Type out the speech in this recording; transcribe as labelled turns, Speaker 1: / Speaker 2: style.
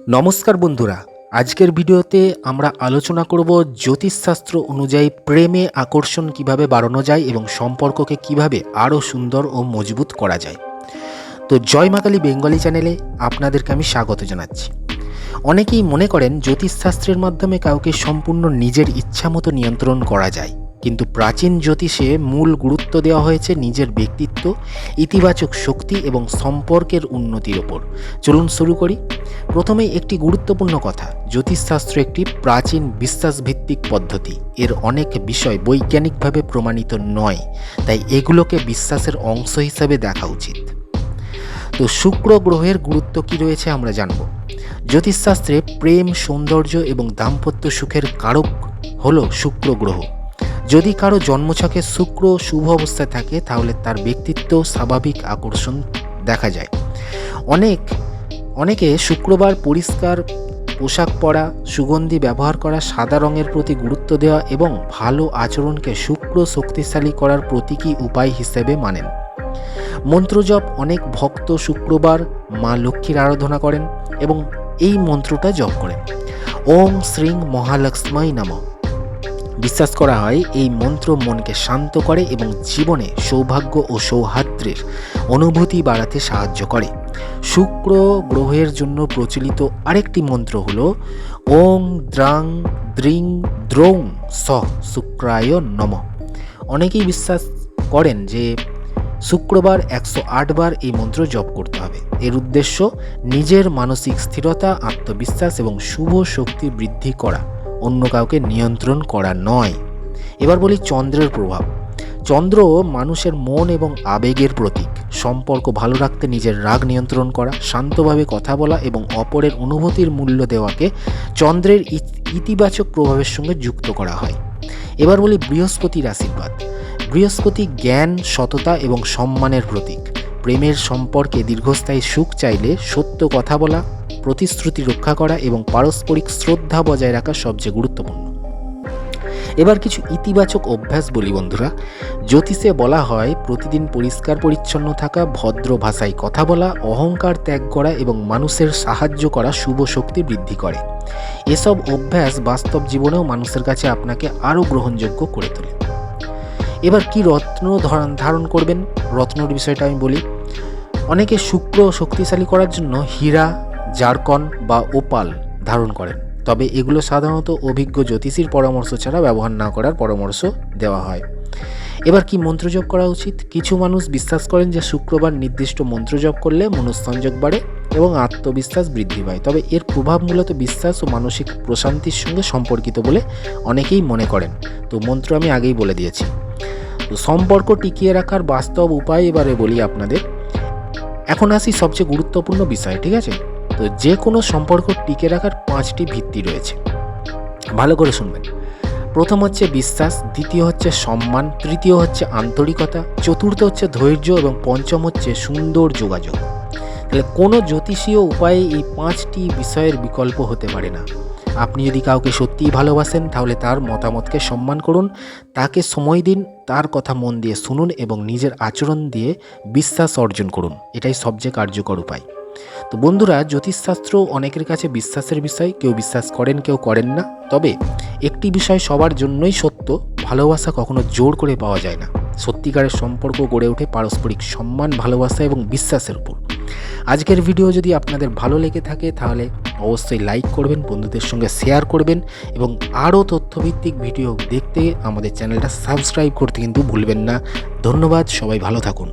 Speaker 1: নমস্কার বন্ধুরা, আজকের ভিডিওতে আমরা আলোচনা করব জ্যোতিষশাস্ত্র অনুযায়ী প্রেমে আকর্ষণ কিভাবে বাড়ানো যায় এবং সম্পর্ককে কিভাবে আরও সুন্দর ও মজবুত করা যায়। তো জয় মা কালী বেঙ্গলি চ্যানেলে আপনাদেরকে আমি স্বাগত জানাচ্ছি। অনেকেই মনে করেন জ্যোতিষশাস্ত্রের মাধ্যমে কাউকে সম্পূর্ণ নিজের ইচ্ছামতো নিয়ন্ত্রণ করা যায়, কিন্তু প্রাচীন জ্যোতিষে মূল গুরুত্ব দেওয়া হয়েছে নিজের ব্যক্তিত্ব, ইতিবাচক শক্তি এবং সম্পর্কের উন্নতির ওপর। চলুন শুরু করি। প্রথমেই একটি গুরুত্বপূর্ণ কথা, জ্যোতিষশাস্ত্র একটি প্রাচীন বিশ্বাসভিত্তিক পদ্ধতি। এর অনেক বিষয় বৈজ্ঞানিকভাবে প্রমাণিত নয়, তাই এগুলোকে বিশ্বাসের অংশ হিসাবে দেখা উচিত। তো শুক্র গ্রহের গুরুত্ব কি রয়েছে আমরা জানব। জ্যোতিষশাস্ত্রে প্রেম, সৌন্দর্য এবং দাম্পত্য সুখের কারক হলো শুক্র গ্রহ। যদি কারো জন্মছকে শুক্র শুভ অবস্থায় থাকে তাহলে তার ব্যক্তিত্ব স্বাভাবিক আকর্ষণ দেখা যায়। অনেকে শুক্রবার পরিষ্কার পোশাক পরা, সুগন্ধি ব্যবহার করা, সাদা রঙের প্রতি গুরুত্ব দেওয়া এবং ভালো আচরণকে শুক্র শক্তিশালী করার প্রতীকী উপায় হিসেবে মানেন। মন্ত্রজপ, অনেক ভক্ত শুক্রবার মা লক্ষ্মীর আরাধনা করেন এবং এই মন্ত্রটা জপ করেন, ওং শ্রীং মহালক্ষ্মী নমঃ। বিশ্বাস করা হয় এই মন্ত্র মনকে শান্ত করে এবং জীবনে সৌভাগ্য ও সৌহার্দ্যের অনুভূতি বাড়াতে সাহায্য করে। শুক্র গ্রহের জন্য প্রচলিত আরেকটি মন্ত্র হল ওং দ্রাং দ্রিং দ্রৌং স শুক্রায় নমঃ। অনেকেই বিশ্বাস করেন যে শুক্রবার 108 বার এই মন্ত্র জপ করতে হবে। এর উদ্দেশ্য নিজের মানসিক স্থিরতা, আত্মবিশ্বাস এবং শুভ শক্তি বৃদ্ধি করা, অন্য কাউকে নিয়ন্ত্রণ করা নয়। এবার বলি চন্দ্রের প্রভাব। চন্দ্র মানুষের মন এবং আবেগের প্রতীক। সম্পর্ক ভালো রাখতে নিজের রাগ নিয়ন্ত্রণ করা, শান্তভাবে কথা বলা এবং অপরের অনুভূতির মূল্য দেওয়াকে চন্দ্রের ইতিবাচক প্রভাবের সঙ্গে যুক্ত করা হয়। এবার বলি বৃহস্পতির আশীর্বাদ। বৃহস্পতি জ্ঞান, সততা এবং সম্মানের প্রতীক। প্রেমের সম্পর্কে দীর্ঘস্থায়ী সুখ চাইলে সত্য কথা বলা, প্রতিশ্রুতি রক্ষা করা এবং পারস্পরিক শ্রদ্ধা বজায় রাখা সবচেয়ে গুরুত্বপূর্ণ। এবার কিছু ইতিবাচক অভ্যাস বলি বন্ধুরা। জ্যোতিষে বলা হয় প্রতিদিন পরিষ্কার পরিচ্ছন্ন থাকা, ভদ্র ভাষায় কথা বলা, অহংকার ত্যাগ করা এবং মানুষের সাহায্য করা শুভ শক্তি বৃদ্ধি করে। এসব অভ্যাস বাস্তব জীবনেও মানুষের কাছে আপনাকে আরও গ্রহণযোগ্য করে তোলে। এবার কি রত্ন ধারণ করবেন, রত্নর বিষয়টা আমি বলি। অনেকে শুক্র শক্তিশালী করার জন্য হীরা, জারকন বা ওপাল ধারণ করেন, তবে এগুলো সাধারণত অভিজ্ঞ জ্যোতিষীর পরামর্শ ছাড়া ব্যবহার না করার পরামর্শ দেওয়া হয়। এবার কি মন্ত্রজপ করা উচিত। কিছু মানুষ বিশ্বাস করেন যে শুক্রবার নির্দিষ্ট মন্ত্রজপ করলে মনঃসংযোগ বাড়ে এবং আত্মবিশ্বাস বৃদ্ধি পায়, তবে এর প্রভাব মূলত বিশ্বাস ও মানসিক প্রশান্তির সঙ্গে সম্পর্কিত বলে অনেকেই মনে করেন। তো মন্ত্র আমি আগেই বলে দিয়েছি। তো সম্পর্ক টিকিয়ে রাখার বাস্তব উপায় এবারে বলি আপনাদের। এখন আসি সবচেয়ে গুরুত্বপূর্ণ বিষয়, ঠিক আছে। তো যে কোনো সম্পর্ক টিকে রাখার 5টি ভিত্তি রয়েছে, ভালো করে শুনবেন। প্রথম হচ্ছে বিশ্বাস, দ্বিতীয় হচ্ছে সম্মান, তৃতীয় হচ্ছে আন্তরিকতা, চতুর্থ হচ্ছে ধৈর্য এবং পঞ্চম হচ্ছে সুন্দর যোগাযোগ। তাহলে কোনো জ্যোতিষীয় উপায়ে এই 5টি বিষয়ের বিকল্প হতে পারে না। আপনি যদি কাউকে সত্যিই ভালোবাসেন তাহলে তার মতামতকে সম্মান করুন, তাকে সময় দিন, তার কথা মন দিয়ে শুনুন এবং নিজের আচরণ দিয়ে বিশ্বাস অর্জন করুন। এটাই সবচেয়ে কার্যকর উপায়। তো বন্ধুরা, জ্যোতিষশাস্ত্র অনেকের কাছে বিশ্বাসের বিষয়, কেউ বিশ্বাস করেন কেউ করেন না। তবে একটি বিষয় সবার জন্যই সত্য, ভালোবাসা কখনো জোর করে পাওয়া যায় না। সত্যিকারের সম্পর্ক গড়ে ওঠে পারস্পরিক সম্মান, ভালোবাসা এবং বিশ্বাসের উপর। আজকের ভিডিও যদি আপনাদের ভালো লেগে থাকে তাহলে অবশ্যই লাইক করবেন, বন্ধুদের সঙ্গে শেয়ার করবেন এবং আরও তথ্যভিত্তিক ভিডিও দেখতে আমাদের চ্যানেলটা সাবস্ক্রাইব করতে কিন্তু ভুলবেন না। ধন্যবাদ, সবাই ভালো থাকুন।